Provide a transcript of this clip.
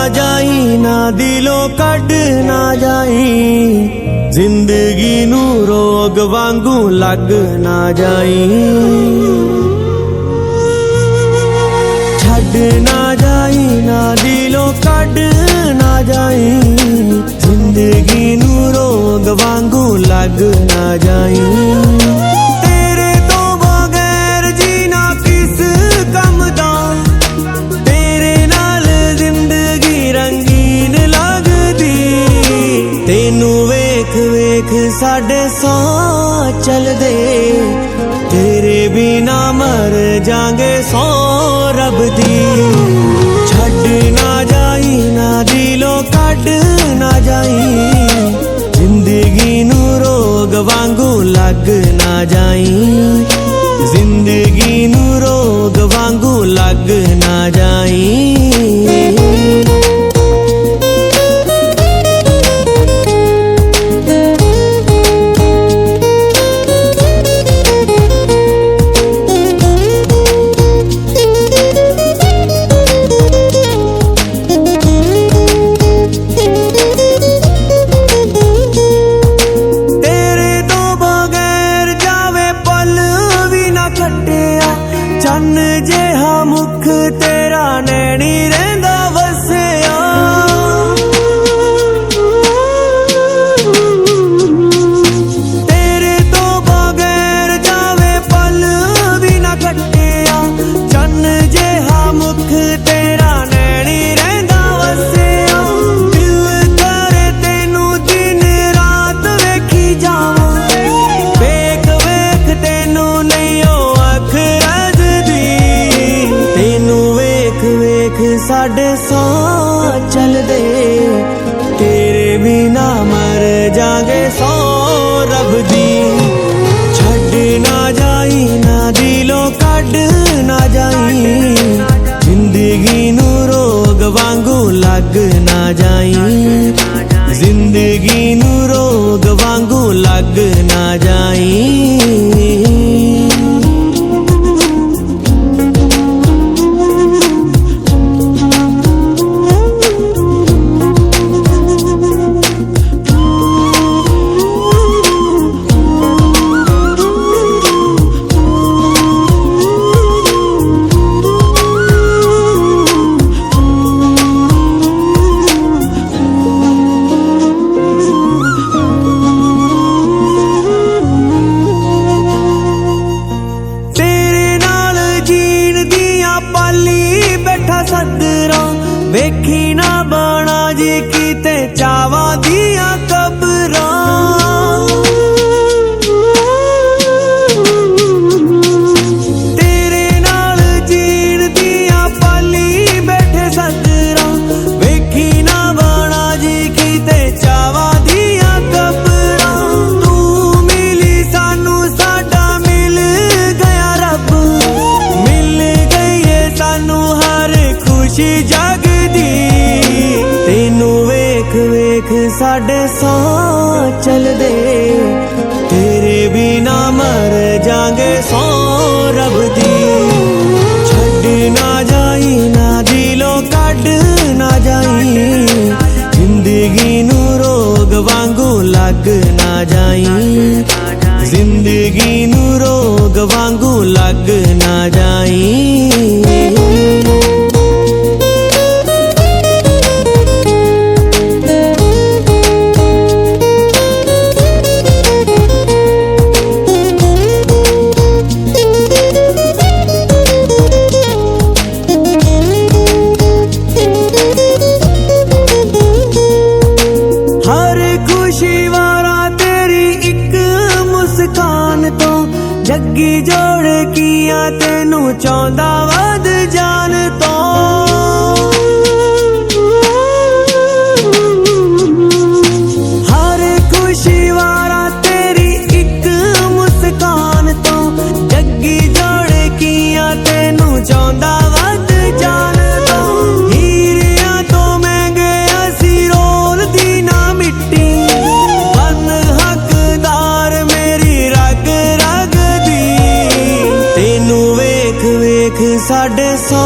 जाई ना दिलों कढ ना जाई, जिंदगी नू रोग वांगू लग ना जाई। छड़ ना जाई ना दिलों कढ ना जाई, जिंदगी नू रोग वांगू लग ना जाई। तेरे तो बगैर जीना किस कम दा, तेरे नाल जिंदगी रंगीन लगदी। तेनू वेख वेख साडे सौ चलदे, तेरे बिना मर जांगे सौ रब दी। छड़ ना जाई ना दिलों कढ ना जाई, जिंदगी नू रोग वांगू लग ना जाई, जिंदगी नू रोग वांगू लग ना जाई। चन्न जिहा मुख तेरा नैनी रहिंदा वसिया, तेरे तो बगैर जावे पल भी ना कटिया। चन्न जिहा मुख तेरा नैनी रहिंदा वसिया, दिल करे तेनू दिन रात वेखी जावां, वेख वेख तेनू नहीं अख साडे सौ चलदे, तेरे बिना मर जांगे सौ रब दी। छड़ ना जाई ना दिलों कढ ना जाई, जिंदगी नू रोग वांगू लग ना जाई, जिंदगी नू रोग वांगू लग ना जाई। वेखी ना बाणा जी कीते चावा दिया कबरां, तेरे नाल जीण दिया पाली बैठे सदरां। वेखी ना बाणा जी कीते चावा दिया कबरां, तू मिली सानू साडा मिल गया रब, मिल गई है सानू हर खुशी जग। तेनू वेख वेख साडे सौ चलदे, तेरे बिना मर जांगे सौ रब दी। छड़ ना जाई ना दिलों कढ ना जाई, जिंदगी नू रोग वांगू लग ना जाई, जिंदगी नू रोग वांगू लग ना जाई। जग्गी जोड़ किया तेनू चाहंदा वध जान तो, हर खुशी वारा तेरी एक मुस्कान तो। जग्गी जोड़ किया तेनू चाहंदा वध जान तो, हीरिया तो महंगे असी रोल दी ना मिट्टी, बन हकदार मेरी रग रग। साडे सौ